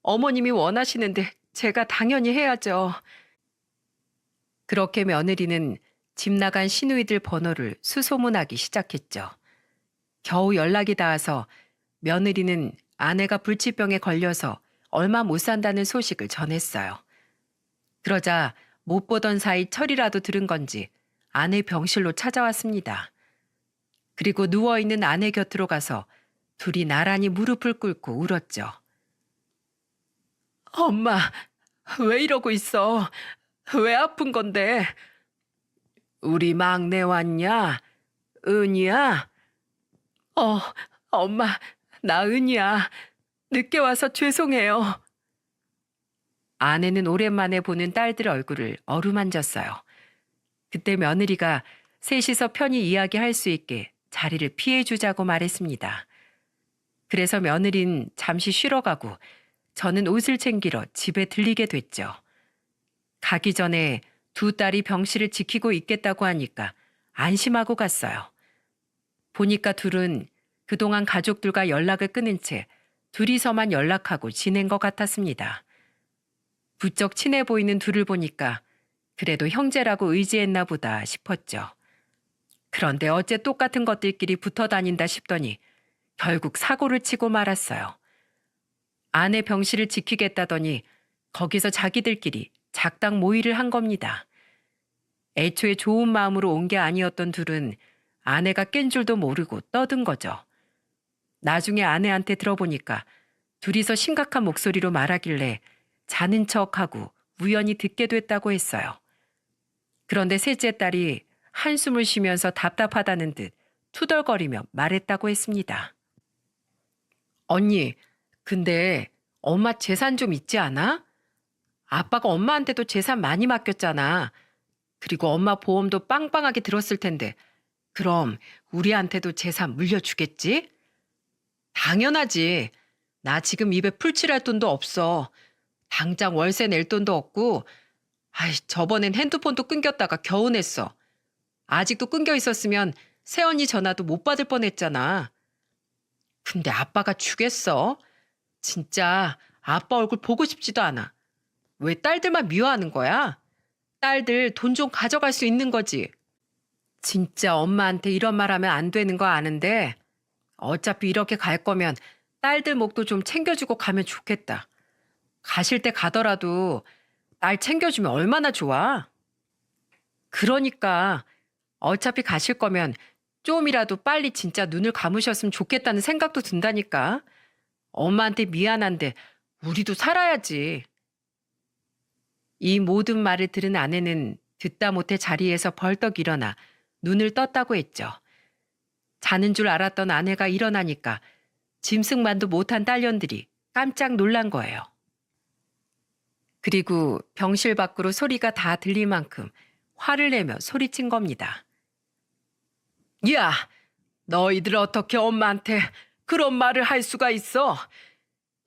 S1: 어머님이 원하시는데 제가 당연히 해야죠. 그렇게 며느리는 집 나간 시누이들 번호를 수소문하기 시작했죠. 겨우 연락이 닿아서 며느리는 아내가 불치병에 걸려서 얼마 못 산다는 소식을 전했어요. 그러자 못 보던 사이 철이라도 들은 건지 아내 병실로 찾아왔습니다. 그리고 누워있는 아내 곁으로 가서 둘이 나란히 무릎을 꿇고 울었죠. 엄마, 왜 이러고 있어? 왜 아픈 건데? 우리 막내 왔냐? 은이야? 어, 엄마, 나 은이야. 늦게 와서 죄송해요. 아내는 오랜만에 보는 딸들 얼굴을 어루만졌어요. 그때 며느리가 셋이서 편히 이야기할 수 있게 자리를 피해주자고 말했습니다. 그래서 며느린 잠시 쉬러 가고 저는 옷을 챙기러 집에 들리게 됐죠. 가기 전에 두 딸이 병실을 지키고 있겠다고 하니까 안심하고 갔어요. 보니까 둘은 그동안 가족들과 연락을 끊은 채 둘이서만 연락하고 지낸 것 같았습니다. 부쩍 친해 보이는 둘을 보니까 그래도 형제라고 의지했나 보다 싶었죠. 그런데 어째 똑같은 것들끼리 붙어 다닌다 싶더니 결국 사고를 치고 말았어요. 아내 병실을 지키겠다더니 거기서 자기들끼리 작당 모의를 한 겁니다. 애초에 좋은 마음으로 온 게 아니었던 둘은 아내가 깬 줄도 모르고 떠든 거죠. 나중에 아내한테 들어보니까 둘이서 심각한 목소리로 말하길래 자는 척하고 우연히 듣게 됐다고 했어요. 그런데 셋째 딸이 한숨을 쉬면서 답답하다는 듯 투덜거리며 말했다고 했습니다. 언니, 근데 엄마 재산 좀 있지 않아? 아빠가 엄마한테도 재산 많이 맡겼잖아. 그리고 엄마 보험도 빵빵하게 들었을 텐데 그럼 우리한테도 재산 물려주겠지? 당연하지. 나 지금 입에 풀칠할 돈도 없어. 당장 월세 낼 돈도 없고 저번엔 핸드폰도 끊겼다가 겨우 냈어. 아직도 끊겨 있었으면 새언니 전화도 못 받을 뻔했잖아. 근데 아빠가 주겠어? 진짜 아빠 얼굴 보고 싶지도 않아. 왜 딸들만 미워하는 거야? 딸들 돈 좀 가져갈 수 있는 거지. 진짜 엄마한테 이런 말 하면 안 되는 거 아는데 어차피 이렇게 갈 거면 딸들 목도 좀 챙겨주고 가면 좋겠다. 가실 때 가더라도 딸 챙겨주면 얼마나 좋아. 그러니까 어차피 가실 거면 좀이라도 빨리 진짜 눈을 감으셨으면 좋겠다는 생각도 든다니까. 엄마한테 미안한데 우리도 살아야지. 이 모든 말을 들은 아내는 듣다 못해 자리에서 벌떡 일어나 눈을 떴다고 했죠. 자는 줄 알았던 아내가 일어나니까 짐승만도 못한 딸년들이 깜짝 놀란 거예요. 그리고 병실 밖으로 소리가 다 들릴 만큼 화를 내며 소리친 겁니다. 야, 너희들 어떻게 엄마한테 그런 말을 할 수가 있어?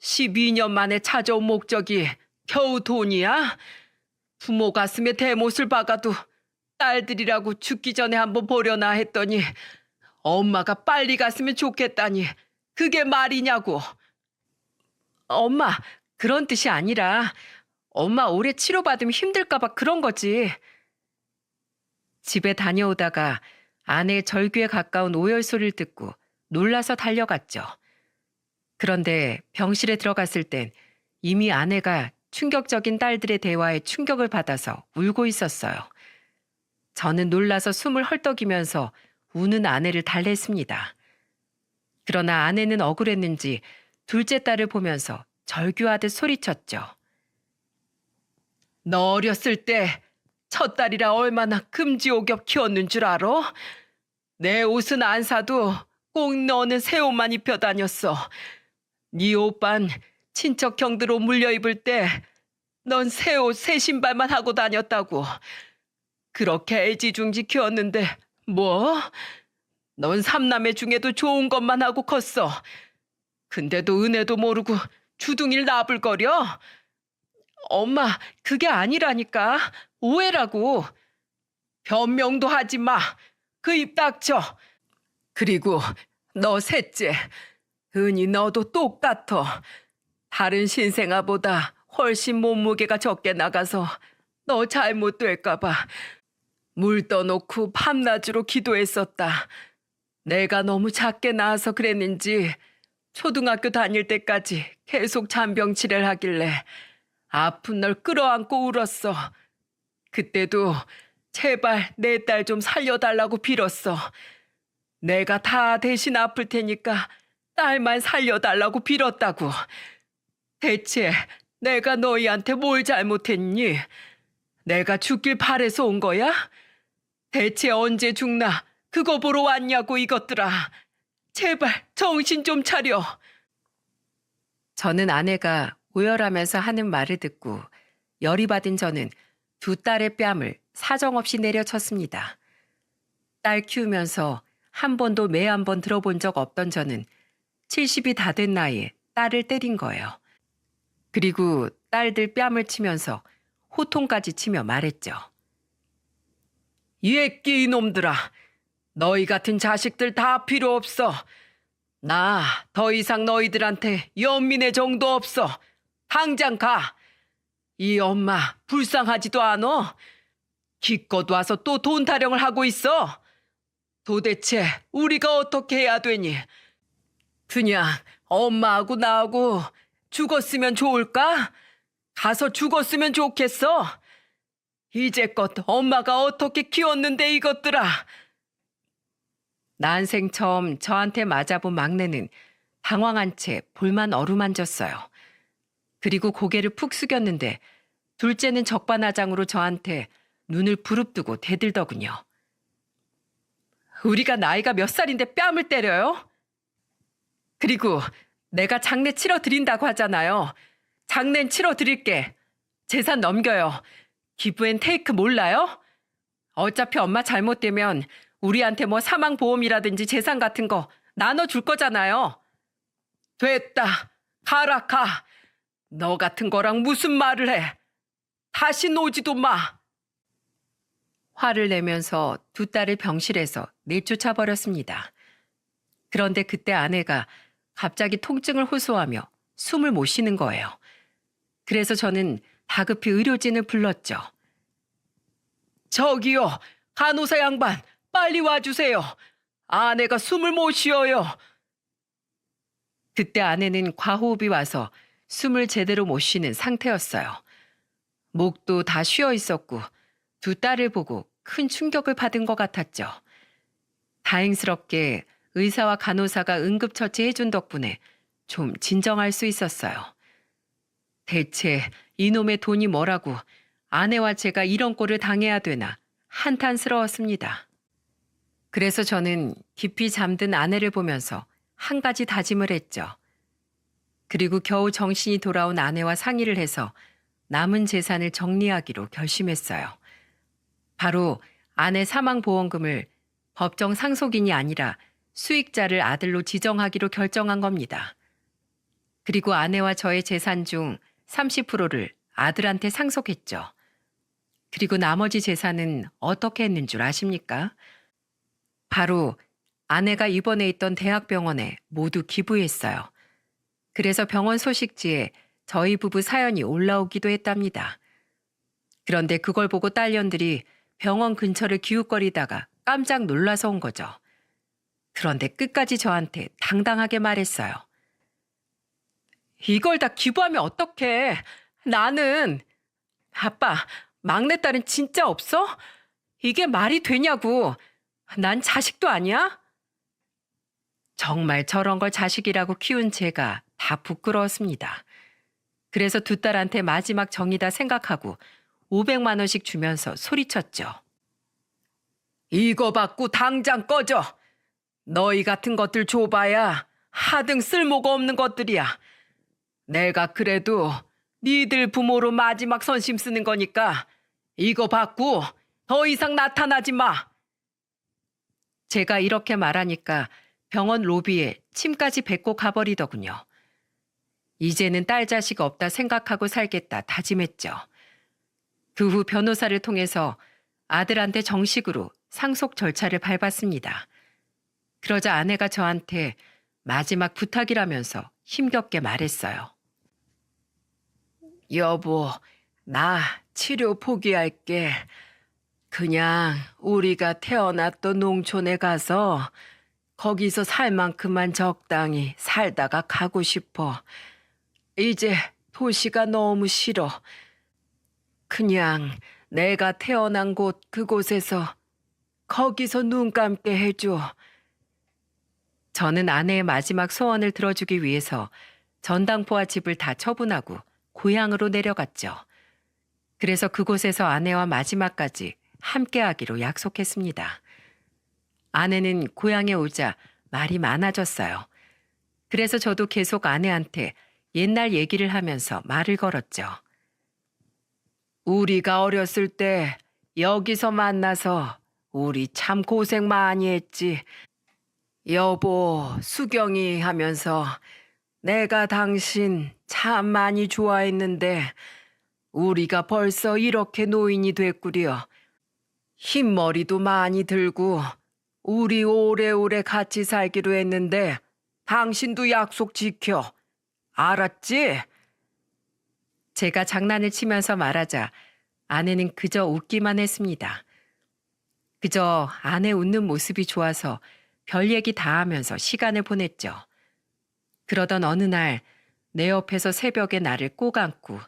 S1: 12년 만에 찾아온 목적이 겨우 돈이야? 부모 가슴에 대못을 박아도 딸들이라고 죽기 전에 한번 보려나 했더니 엄마가 빨리 갔으면 좋겠다니 그게 말이냐고. 엄마, 그런 뜻이 아니라 엄마 오래 치료받으면 힘들까 봐 그런 거지. 집에 다녀오다가 아내의 절규에 가까운 오열 소리를 듣고 놀라서 달려갔죠. 그런데 병실에 들어갔을 땐 이미 아내가 충격적인 딸들의 대화에 충격을 받아서 울고 있었어요. 저는 놀라서 숨을 헐떡이면서 우는 아내를 달랬습니다. 그러나 아내는 억울했는지 둘째 딸을 보면서 절규하듯 소리쳤죠. 너 어렸을 때 첫 딸이라 얼마나 금지오겹 키웠는 줄 알아? 내 옷은 안 사도 꼭 너는 새 옷만 입혀 다녔어. 네 오빤 친척 형들 옷 물려 입을 때 넌 새 옷, 새 신발만 하고 다녔다고. 그렇게 애지중지 키웠는데 뭐? 넌 삼남매 중에도 좋은 것만 하고 컸어. 근데도 은혜도 모르고 주둥이를 나불거려? 엄마, 그게 아니라니까. 오해라고. 변명도 하지 마. 그 입 닥쳐. 그리고 너 셋째, 은희 너도 똑같아. 다른 신생아보다 훨씬 몸무게가 적게 나가서 너 잘못될까 봐 물 떠놓고 밤낮으로 기도했었다. 내가 너무 작게 낳아서 그랬는지 초등학교 다닐 때까지 계속 잔병 치레를 하길래 아픈 널 끌어안고 울었어. 그때도 제발 내 딸 좀 살려달라고 빌었어. 내가 다 대신 아플 테니까 딸만 살려달라고 빌었다고. 대체 내가 너희한테 뭘 잘못했니? 내가 죽길 바래서 온 거야? 대체 언제 죽나 그거 보러 왔냐고 이것들아. 제발 정신 좀 차려. 저는 아내가 오열하면서 하는 말을 듣고 열이 받은 저는 두 딸의 뺨을 사정없이 내려쳤습니다. 딸 키우면서 한 번도 매 한 번 들어본 적 없던 저는 70이 다 된 나이에 딸을 때린 거예요. 그리고 딸들 뺨을 치면서 호통까지 치며 말했죠. 이 애끼 이놈들아, 너희 같은 자식들 다 필요 없어. 나 더 이상 너희들한테 연민의 정도 없어. 당장 가. 이 엄마 불쌍하지도 않어. 기껏 와서 또 돈 타령을 하고 있어. 도대체 우리가 어떻게 해야 되니? 그냥 엄마하고 나하고 죽었으면 좋을까? 가서 죽었으면 좋겠어. 이제껏 엄마가 어떻게 키웠는데 이것들아. 난생 처음 저한테 맞아본 막내는 당황한 채 볼만 어루만졌어요. 그리고 고개를 푹 숙였는데 둘째는 적반하장으로 저한테 눈을 부릅뜨고 대들더군요. 우리가 나이가 몇 살인데 뺨을 때려요? 그리고 내가 장례 치러 드린다고 하잖아요. 장례는 치러 드릴게. 재산 넘겨요. 기부앤테이크 몰라요? 어차피 엄마 잘못되면 우리한테 뭐 사망보험이라든지 재산 같은 거 나눠줄 거잖아요. 됐다. 가라 가. 너 같은 거랑 무슨 말을 해. 다시 오지도 마. 화를 내면서 두 딸을 병실에서 내쫓아 버렸습니다. 그런데 그때 아내가 갑자기 통증을 호소하며 숨을 못 쉬는 거예요. 그래서 저는 다급히 의료진을 불렀죠. 저기요, 간호사 양반, 빨리 와주세요. 아내가 숨을 못 쉬어요. 그때 아내는 과호흡이 와서 숨을 제대로 못 쉬는 상태였어요. 목도 다 쉬어 있었고 두 딸을 보고 큰 충격을 받은 것 같았죠. 다행스럽게 의사와 간호사가 응급처치 해준 덕분에 좀 진정할 수 있었어요. 대체 이놈의 돈이 뭐라고 아내와 제가 이런 꼴을 당해야 되나 한탄스러웠습니다. 그래서 저는 깊이 잠든 아내를 보면서 한 가지 다짐을 했죠. 그리고 겨우 정신이 돌아온 아내와 상의를 해서 남은 재산을 정리하기로 결심했어요. 바로 아내 사망보험금을 법정 상속인이 아니라 수익자를 아들로 지정하기로 결정한 겁니다. 그리고 아내와 저의 재산 중 30%를 아들한테 상속했죠. 그리고 나머지 재산은 어떻게 했는 줄 아십니까? 바로 아내가 입원해 있던 대학병원에 모두 기부했어요. 그래서 병원 소식지에 저희 부부 사연이 올라오기도 했답니다. 그런데 그걸 보고 딸년들이 병원 근처를 기웃거리다가 깜짝 놀라서 온 거죠. 그런데 끝까지 저한테 당당하게 말했어요. 이걸 다 기부하면 어떡해. 나는. 아빠, 막내딸은 진짜 없어? 이게 말이 되냐고. 난 자식도 아니야? 정말 저런 걸 자식이라고 키운 제가 다 부끄러웠습니다. 그래서 두 딸한테 마지막 정이다 생각하고 500만 원씩 주면서 소리쳤죠. 이거 받고 당장 꺼져. 너희 같은 것들 줘봐야 하등 쓸모가 없는 것들이야. 내가 그래도 니들 부모로 마지막 선심 쓰는 거니까 이거 받고 더 이상 나타나지 마. 제가 이렇게 말하니까 병원 로비에 침까지 뱉고 가버리더군요. 이제는 딸 자식 없다 생각하고 살겠다 다짐했죠. 그 후 변호사를 통해서 아들한테 정식으로 상속 절차를 밟았습니다. 그러자 아내가 저한테 마지막 부탁이라면서 힘겹게 말했어요. 여보, 나 치료 포기할게. 그냥 우리가 태어났던 농촌에 가서 거기서 살 만큼만 적당히 살다가 가고 싶어. 이제 도시가 너무 싫어. 그냥 내가 태어난 곳 그곳에서 거기서 눈 감게 해줘. 저는 아내의 마지막 소원을 들어주기 위해서 전당포와 집을 다 처분하고 고향으로 내려갔죠. 그래서 그곳에서 아내와 마지막까지 함께하기로 약속했습니다. 아내는 고향에 오자 말이 많아졌어요. 그래서 저도 계속 아내한테 옛날 얘기를 하면서 말을 걸었죠. 우리가 어렸을 때 여기서 만나서 우리 참 고생 많이 했지. 여보, 수경이 하면서 내가 당신 참 많이 좋아했는데 우리가 벌써 이렇게 노인이 됐구려. 흰머리도 많이 들고 우리 오래오래 같이 살기로 했는데 당신도 약속 지켜. 알았지? 제가 장난을 치면서 말하자 아내는 그저 웃기만 했습니다. 그저 아내 웃는 모습이 좋아서 별 얘기 다 하면서 시간을 보냈죠. 그러던 어느 날 내 옆에서 새벽에 나를 꼭 안고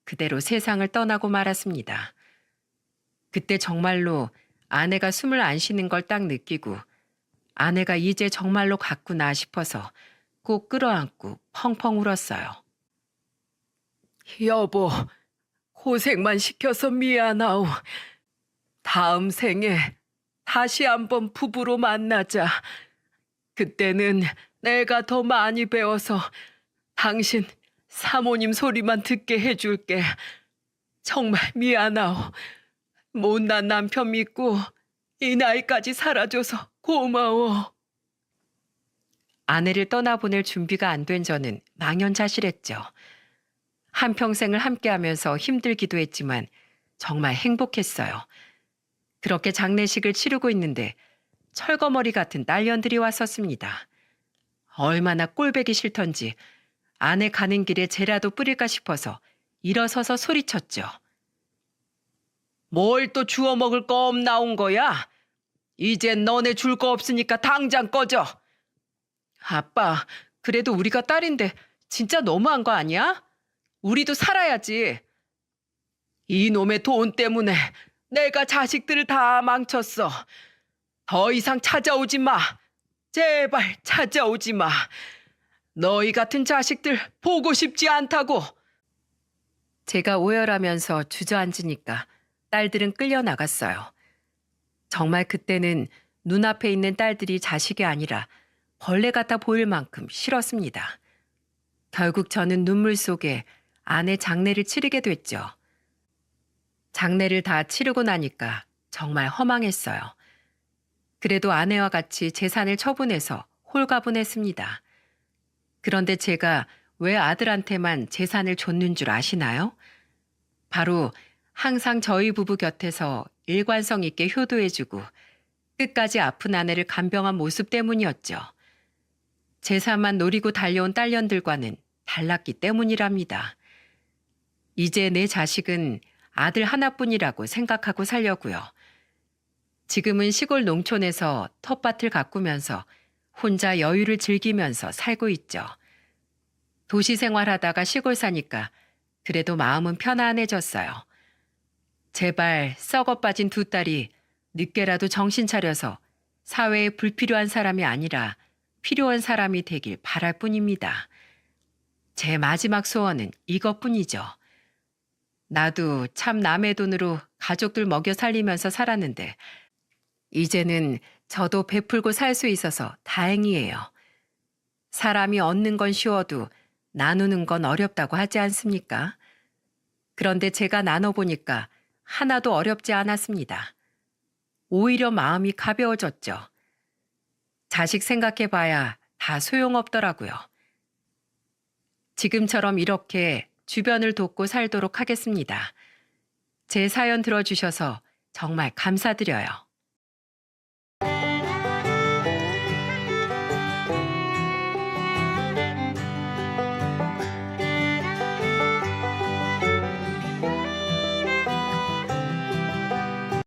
S1: 그대로 세상을 떠나고 말았습니다. 그때 정말로 아내가 숨을 안 쉬는 걸 딱 느끼고 아내가 이제 정말로 갔구나 싶어서 꼭 끌어안고 펑펑 울었어요. 여보, 고생만 시켜서 미안하오. 다음 생에 다시 한번 부부로 만나자. 그때는 내가 더 많이 배워서 당신 사모님 소리만 듣게 해줄게. 정말 미안하오. 못난 남편 믿고 이 나이까지 살아줘서 고마워. 아내를 떠나보낼 준비가 안 된 저는 망연자실했죠. 한평생을 함께하면서 힘들기도 했지만 정말 행복했어요. 그렇게 장례식을 치르고 있는데 철거머리 같은 딸년들이 왔었습니다. 얼마나 꼴배기 싫던지 아내 가는 길에 재라도 뿌릴까 싶어서 일어서서 소리쳤죠. 뭘 또 주워 먹을 거 없나온 거야? 이젠 너네 줄 거 없으니까 당장 꺼져. 아빠, 그래도 우리가 딸인데 진짜 너무한 거 아니야? 우리도 살아야지. 이놈의 돈 때문에 내가 자식들을 다 망쳤어. 더 이상 찾아오지 마. 제발 찾아오지 마. 너희 같은 자식들 보고 싶지 않다고. 제가 오열하면서 주저앉으니까 딸들은 끌려나갔어요. 정말 그때는 눈앞에 있는 딸들이 자식이 아니라 벌레 같아 보일 만큼 싫었습니다. 결국 저는 눈물 속에 아내 장례를 치르게 됐죠. 장례를 다 치르고 나니까 정말 허망했어요. 그래도 아내와 같이 재산을 처분해서 홀가분했습니다. 그런데 제가 왜 아들한테만 재산을 줬는 줄 아시나요? 바로 항상 저희 부부 곁에서 일관성 있게 효도해주고 끝까지 아픈 아내를 간병한 모습 때문이었죠. 재산만 노리고 달려온 딸년들과는 달랐기 때문이랍니다. 이제 내 자식은 아들 하나뿐이라고 생각하고 살려고요. 지금은 시골 농촌에서 텃밭을 가꾸면서 혼자 여유를 즐기면서 살고 있죠. 도시 생활하다가 시골 사니까 그래도 마음은 편안해졌어요. 제발 썩어 빠진 두 딸이 늦게라도 정신 차려서 사회에 불필요한 사람이 아니라 필요한 사람이 되길 바랄 뿐입니다. 제 마지막 소원은 이것뿐이죠. 나도 참 남의 돈으로 가족들 먹여 살리면서 살았는데 이제는 저도 베풀고 살 수 있어서 다행이에요. 사람이 얻는 건 쉬워도 나누는 건 어렵다고 하지 않습니까? 그런데 제가 나눠보니까 하나도 어렵지 않았습니다. 오히려 마음이 가벼워졌죠. 자식 생각해봐야 다 소용없더라고요. 지금처럼 이렇게 주변을 돕고 살도록 하겠습니다. 제 사연 들어주셔서 정말 감사드려요.